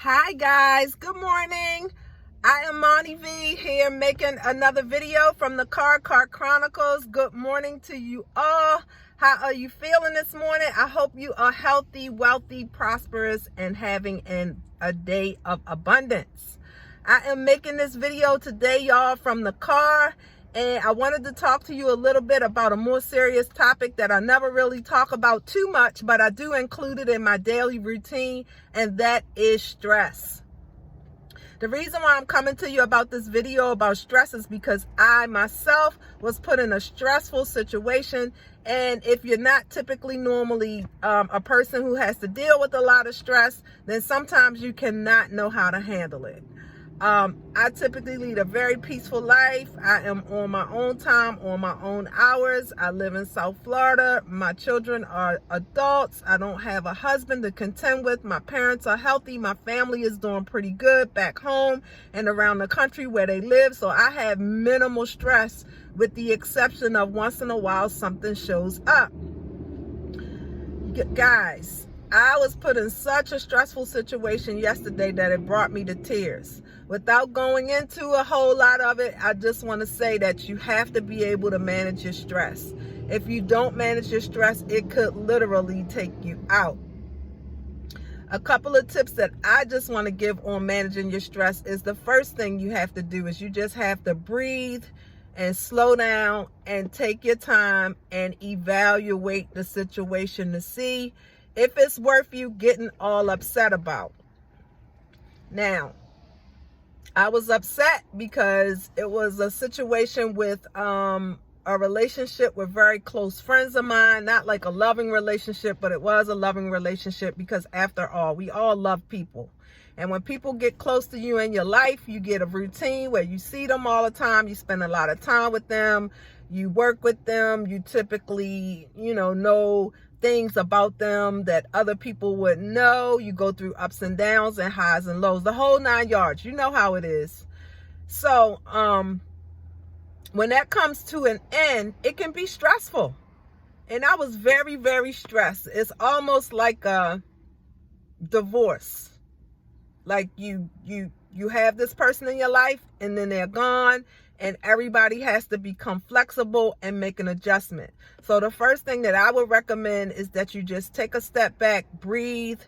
Hi guys, good morning. I am Monty V here making another video from the Car Chronicles. Good morning to you all. How are you feeling this morning? I hope you are healthy, wealthy, prosperous, and having a day of abundance. I am making this video today, y'all, from the car. And I wanted to talk to you a little bit about a more serious topic that I never really talk about too much, but I do include it in my daily routine, and that is stress. The reason why I'm coming to you about this video about stress is because I myself was put in a stressful situation. And if you're not typically normally a person who has to deal with a lot of stress, then sometimes you cannot know how to handle it. I typically lead a very peaceful life. I am on my own time, on my own hours. I live in South Florida. My children are adults. I don't have a husband to contend with. My parents are healthy. My family is doing pretty good back home and around the country where they live. So I have minimal stress, with the exception of once in a while something shows up. Guys, I was put in such a stressful situation yesterday that it brought me to tears. Without going into a whole lot of it, I just want to say that you have to be able to manage your stress. If you don't manage your stress, it could literally take you out. A couple of tips that I just want to give on managing your stress is the first thing you have to do is you just have to breathe and slow down and take your time and evaluate the situation to see if it's worth you getting all upset about. Now, I was upset because it was a situation with a relationship with very close friends of mine. Not like a loving relationship, but it was a loving relationship because after all, we all love people. And when people get close to you in your life, you get a routine where you see them all the time. You spend a lot of time with them. You work with them. You typically, know things about them that other people wouldn't know. You go through ups and downs and highs and lows, the whole 9 yards. You know how it is. So when that comes to an end, it can be stressful. And I was very, very stressed. It's almost like a divorce. Like you have this person in your life and then they're gone. And everybody has to become flexible and make an adjustment. So the first thing that I would recommend is that you just take a step back, breathe,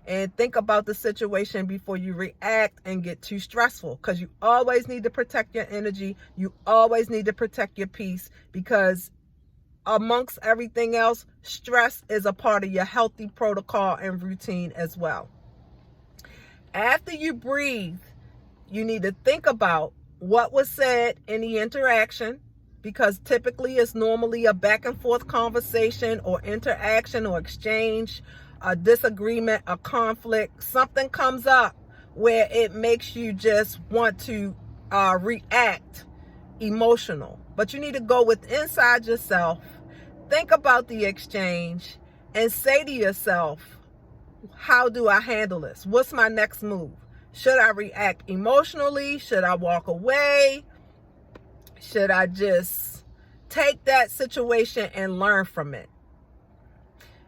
and think about the situation before you react and get too stressful. Because you always need to protect your energy. You always need to protect your peace, because amongst everything else, stress is a part of your healthy protocol and routine as well. After you breathe, you need to think about what was said in the interaction, because typically it's normally a back and forth conversation or interaction or exchange, a disagreement, a conflict. Something comes up where it makes you just want to react emotional. But you need to go inside yourself, think about the exchange, and say to yourself, how do I handle this? What's my next move? Should I react emotionally? Should I walk away? Should I just take that situation and learn from it?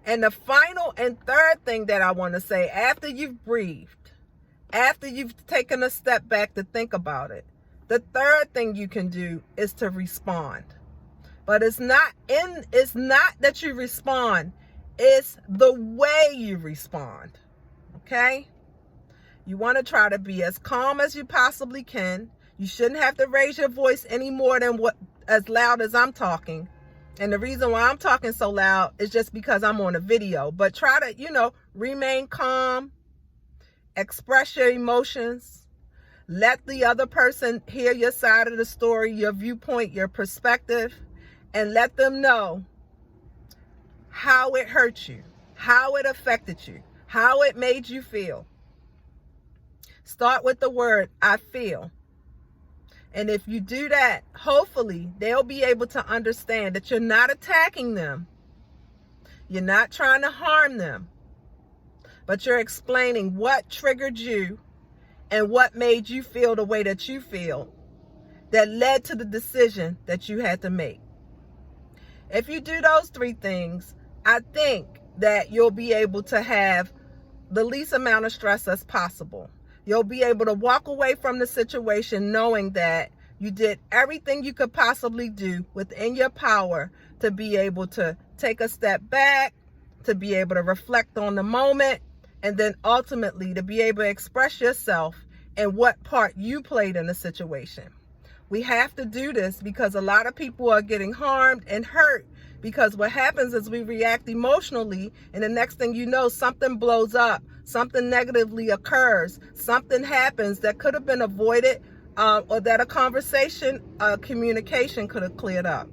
And the final and third thing that I want to say, after you've breathed, after you've taken a step back to think about it, the third thing you can do is to respond. But it's not that you respond, it's the way you respond. Okay? You want to try to be as calm as you possibly can. You shouldn't have to raise your voice any more than as loud as I'm talking. And the reason why I'm talking so loud is just because I'm on a video. But try to, remain calm, express your emotions, let the other person hear your side of the story, your viewpoint, your perspective, and let them know how it hurt you, how it affected you, how it made you feel. Start with the word, I feel. And if you do that, hopefully they'll be able to understand that you're not attacking them. You're not trying to harm them. But you're explaining what triggered you and what made you feel the way that you feel that led to the decision that you had to make. If you do those three things, I think that you'll be able to have the least amount of stress as possible. You'll be able to walk away from the situation knowing that you did everything you could possibly do within your power to be able to take a step back, to be able to reflect on the moment, and then ultimately to be able to express yourself and what part you played in the situation. We have to do this because a lot of people are getting harmed and hurt because what happens is we react emotionally, and the next thing you know, something blows up, something negatively occurs, something happens that could have been avoided, or that a conversation, communication could have cleared up.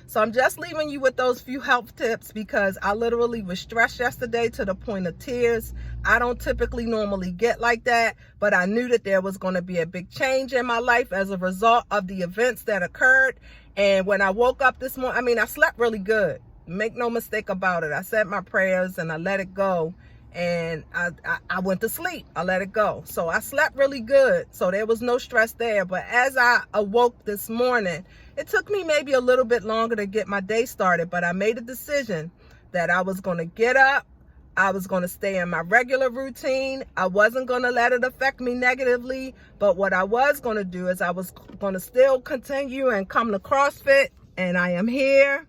So I'm just leaving you with those few health tips because I literally was stressed yesterday to the point of tears. I don't typically normally get like that, but I knew that there was going to be a big change in my life as a result of the events that occurred. And when I woke up this morning, I slept really good. Make no mistake about it. I said my prayers and I let it go. And I went to sleep. I let it go. So I slept really good. So there was no stress there. But as I awoke this morning, it took me maybe a little bit longer to get my day started. But I made a decision that I was going to get up. I was going to stay in my regular routine. I wasn't going to let it affect me negatively. But what I was going to do is I was going to still continue and come to CrossFit. And I am here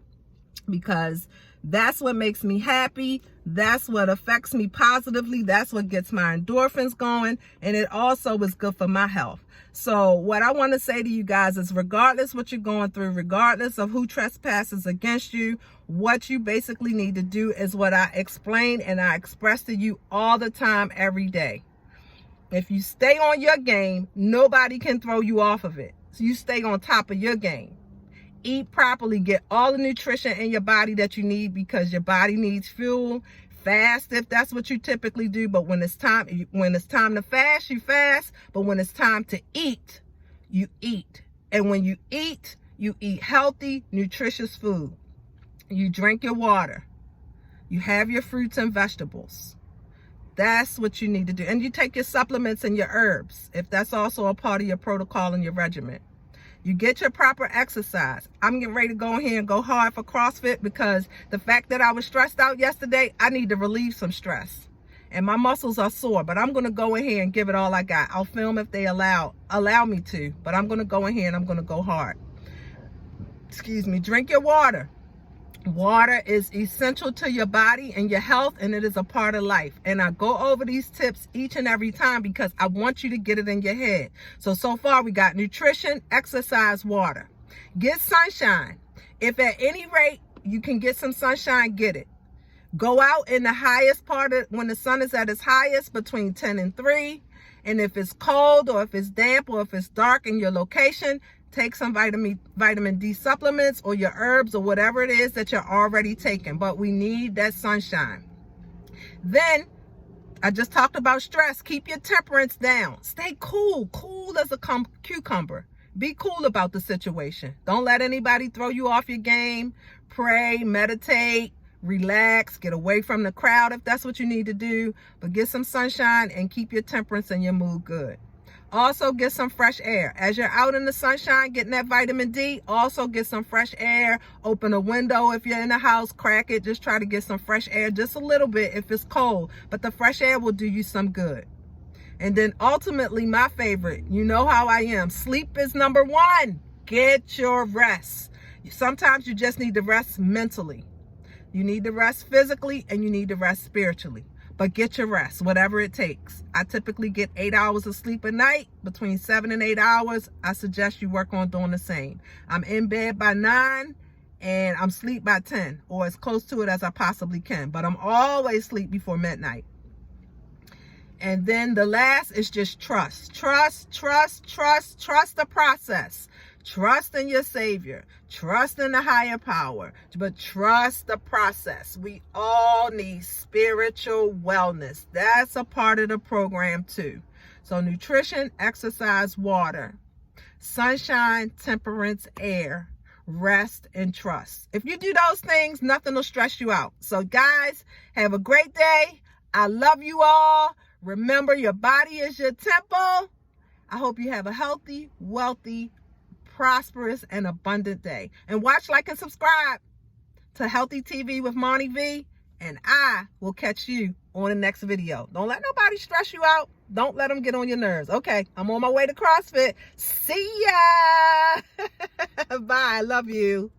because that's what makes me happy. That's what affects me positively. That's what gets my endorphins going. And it also is good for my health. So what I want to say to you guys is regardless what you're going through, regardless of who trespasses against you, what you basically need to do is what I explain and I express to you all the time, every day. If you stay on your game, nobody can throw you off of it. So you stay on top of your game. Eat properly, get all the nutrition in your body that you need because your body needs fuel. Fast if that's what you typically do, but when it's time to fast, you fast. But when it's time to eat, you eat. And when you eat healthy, nutritious food. You drink your water. You have your fruits and vegetables. That's what you need to do. And you take your supplements and your herbs, if that's also a part of your protocol and your regimen. You get your proper exercise. I'm getting ready to go in here and go hard for CrossFit because the fact that I was stressed out yesterday, I need to relieve some stress. And my muscles are sore, but I'm going to go in here and give it all I got. I'll film if they allow me to, but I'm going to go in here and I'm going to go hard. Excuse me. Drink your water. Water is essential to your body and your health, and it is a part of life. And I go over these tips each and every time because I want you to get it in your head. So far we got nutrition, exercise, water. Get sunshine. If at any rate you can get some sunshine, get it. Go out in the highest part of when the sun is at its highest between 10 and 3. And if it's cold or if it's damp or if it's dark in your location, take some vitamin D supplements or your herbs or whatever it is that you're already taking. But we need that sunshine. Then, I just talked about stress. Keep your temperance down. Stay cool. Cool as a cucumber. Be cool about the situation. Don't let anybody throw you off your game. Pray, meditate, relax, get away from the crowd if that's what you need to do. But get some sunshine and keep your temperance and your mood good. Also get some fresh air. As you're out in the sunshine getting that vitamin D, also get some fresh air. Open a window if you're in the house, crack it. Just try to get some fresh air, just a little bit if it's cold. But the fresh air will do you some good. And then ultimately, my favorite, you know how I am. Sleep is number one. Get your rest. Sometimes you just need to rest mentally. You need to rest physically and you need to rest spiritually. But get your rest, whatever it takes. I typically get 8 hours of sleep a night, between 7 and 8 hours. I suggest you work on doing the same. I'm in bed by 9 and I'm asleep by 10 or as close to it as I possibly can. But I'm always asleep before midnight. And then the last is just trust. Trust the process. Trust in your Savior. Trust in the higher power. But trust the process. We all need spiritual wellness. That's a part of the program too. So nutrition, exercise, water, sunshine, temperance, air, rest, and trust. If you do those things, nothing will stress you out. So guys, have a great day. I love you all. Remember, your body is your temple. I hope you have a healthy, wealthy, prosperous, and abundant day. And watch, like, and subscribe to Healthy TV with Monty V. And I will catch you on the next video. Don't let nobody stress you out. Don't let them get on your nerves. Okay, I'm on my way to CrossFit. See ya. Bye. Love you.